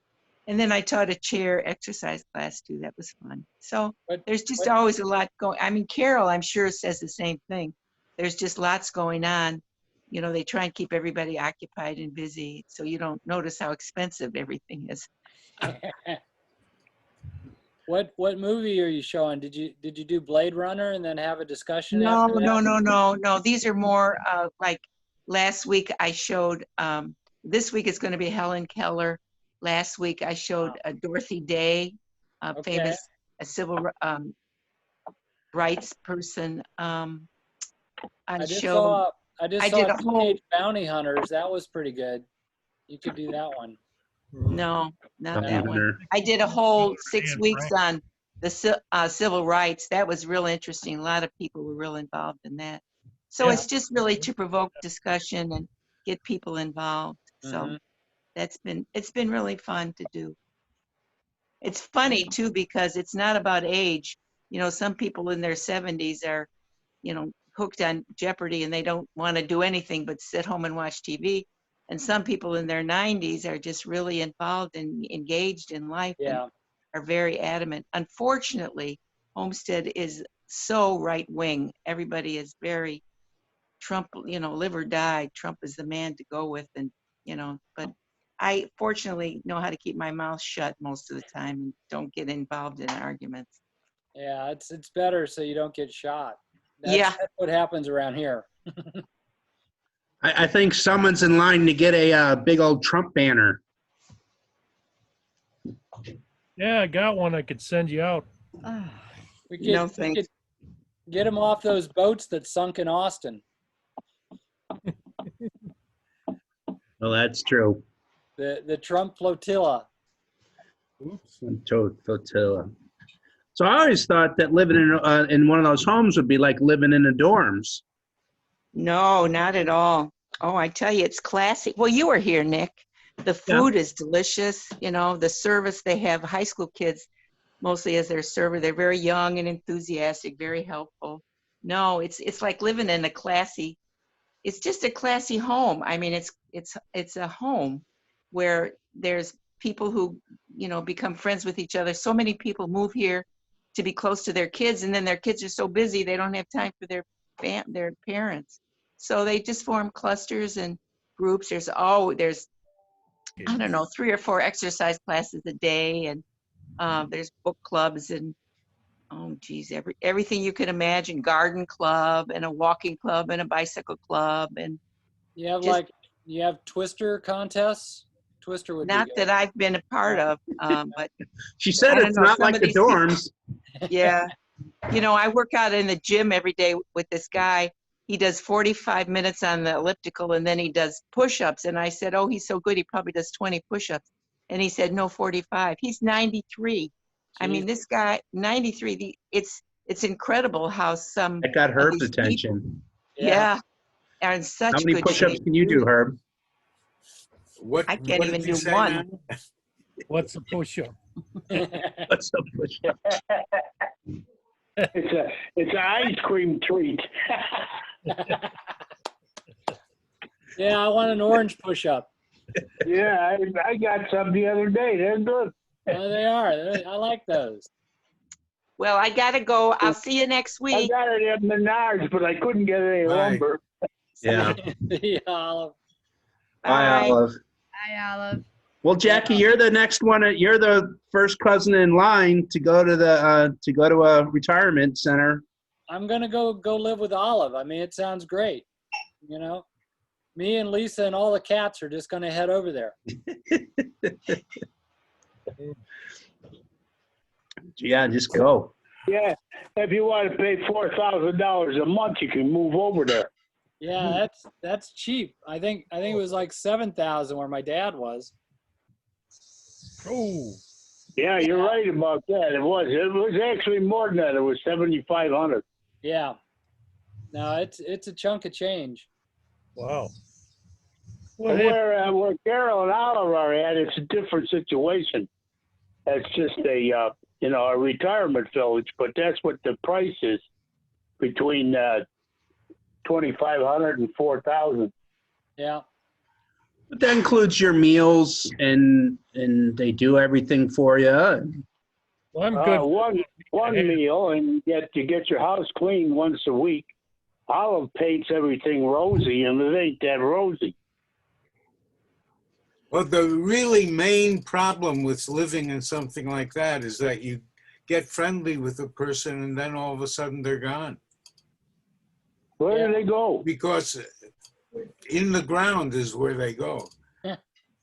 And then I taught a chair exercise class too. That was fun. So there's just always a lot going. I mean, Carol, I'm sure, says the same thing. There's just lots going on. You know, they try and keep everybody occupied and busy, so you don't notice how expensive everything is. What movie are you showing? Did you do Blade Runner and then have a discussion? No, after that? no. These are more like last week I showed. This week it's going to be Helen Keller. Last week I showed Dorothy Day, a famous civil rights person. I did did a a whole. Teenage Bounty Hunters. That was pretty good. You could do that one. No, not Bounty that one. Hunter. I did a whole 6 weeks on the civil rights. That was real interesting. A lot of people were real involved in that. So it's just really to provoke discussion and get people involved. So it's been really fun to do. It's funny too, because it's not about age. You know, some people in their 70s are, you know, hooked on Jeopardy and they don't want to do anything but sit home and watch TV. And some people in their 90s are just really involved and engaged in life and are very adamant. Unfortunately, Homestead is so right wing. Everybody is very Trump, you know, live or die. Trump is the man to go with. And, you know, but I fortunately know how to keep my mouth shut most of the time and don't get involved in arguments. Yeah, it's better so you don't get shot. Yeah. That's what happens around here. I think someone's in line to get a big old Trump banner. Yeah, I got one I could send you out. We could get them off those boats that sunk in Austin. Well, that's true. The Trump flotilla. Oops. Flotilla. So I always thought that living in one of those homes would be like living in the dorms. No, not at all. Oh, I tell you, it's classy. Well, you were here, Nick. The food is delicious. You know, the service, they have high school kids mostly as their server. They're very young and enthusiastic, very helpful. No, it's like living in a classy, it's just a classy home. I mean, it's a home where there's people who, you know, become friends with each other. So many people move here to be close to their kids, and then their kids are so busy they don't have time for their parents. So they just form clusters and groups. There's I don't know, 3 or 4 exercise classes a day, and there's book clubs and everything you could imagine. Garden club and a walking club and a bicycle club, and you have Twister contests. Twister would not be good. that I've been a part of, but she said it's not like the dorms. Yeah, you know, I work out in the gym every day with this guy. He does 45 minutes on the elliptical, and then he does push-ups. And I said, oh, he's so good, he probably does 20 push-ups. And he said, no, 45. He's 93. Jeez. I mean, this guy, 93, it's incredible how some... That got Herb's attention. Yeah. Are in such How many good push-ups shape. can you do, Herb? I can't even do one. What's a push-up? What's a push-up? It's an ice cream treat. Yeah, I want an orange push-up. Yeah, I got some the other day. They're good. They are. I like those. Well, I gotta go. I'll see you next I week. got it at Menards, but I couldn't get any Bye. lumber. Yeah. Yeah, Olive. Bye, Bye. Olive. Hi, Olive. Well, Jackie, you're the next one. You're the first cousin in line to go to a retirement center. I'm gonna go live with Olive. I mean, it sounds great. You know, me and Lisa and all the cats are just gonna head over there. Yeah, just go. Yeah, if you want to pay $4,000 a month, you can move over there. Yeah, that's cheap. I think it was like 7,000 where my dad was. Oh, Yeah, you're right about that. It was actually more than that. It was 7,500. Yeah. No, it's a chunk of change. wow. Where Carol and Olive are at, it's a different situation. It's just a retirement village, but that's what the price is between 2,500 and 4,000. Yeah. But that includes your meals, and they do everything for you. Well, I'm good. One meal, and you get your house cleaned once a week. Olive paints everything rosy, and it ain't that rosy. Well, the really main problem with living in something like that is that you get friendly with a person and then all of a sudden they're gone. Where do they go? Because in the ground is where they go.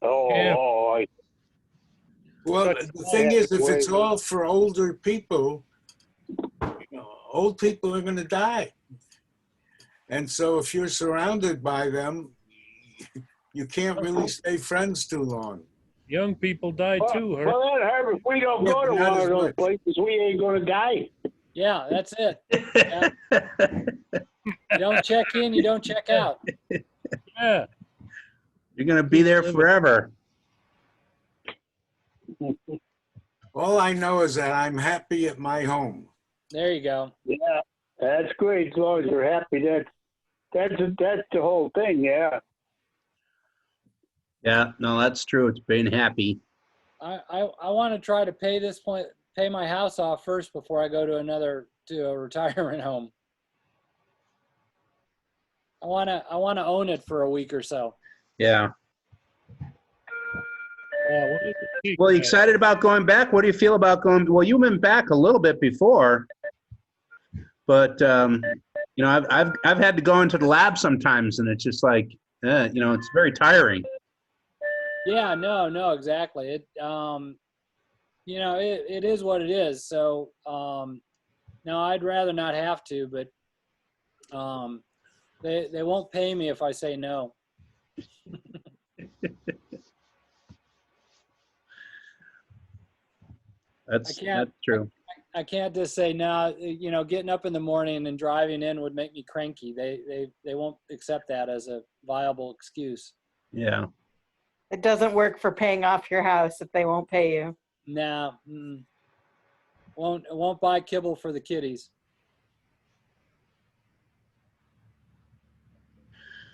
Oh, Well, the thing is, if it's all for older people, old people are going to die. And so if you're surrounded by them, you can't really stay friends too long. Young people die too, Herb. Well, that Herb, if we don't go to Not one as of those much. places, we ain't going to die. Yeah, that's it. Yeah. You don't check in, you don't check out. Yeah. You're gonna be there forever. All I know is that I'm happy at my home. There you go. Yeah, that's great. As long as you're happy, that's the whole thing. Yeah. Yeah, no, that's true. It's being happy. I want to try to pay my house off first before I go to a retirement home. I want to own it for a week or so. Yeah. What is it? Well, you excited about going back? What do you feel about going? Well, you've been back a little bit before, but I've had to go into the lab sometimes, and it's just like, it's very tiring. Yeah, no, exactly. It it is what it is. So no, I'd rather not have to, but they won't pay me if I say no. That's true. I can't just say no. Getting up in the morning and driving in would make me cranky. They won't accept that as a viable excuse. Yeah. It doesn't work for paying off your house if they won't pay you. No, won't buy kibble for the kiddies.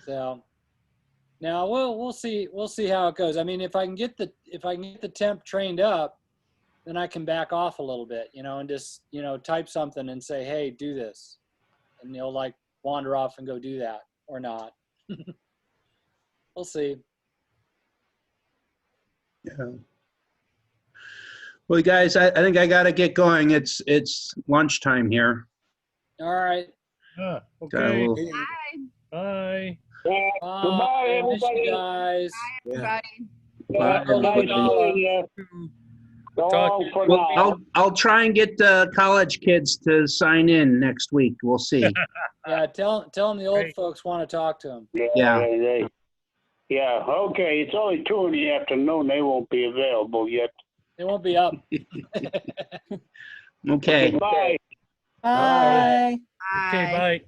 So now we'll see how it goes. I mean, if I can get the temp trained up, then I can back off a little bit, and just type something and say, hey, do this, and they'll like wander off and go do that or not. We'll see. Yeah. Well, guys, I think I got to get going. It's lunchtime here. All right. Okay. We'll- Bye. Goodbye, Miss you everybody. guys. Everybody. Bye, everybody. So long for Well, now. I'll try and get the college kids to sign in next week. We'll see. Yeah, tell them the old folks want to talk to them. Yeah. Yeah, okay. It's only 2 in the afternoon. They won't be available yet. They won't be up. Okay. Bye. Bye. Okay, bye.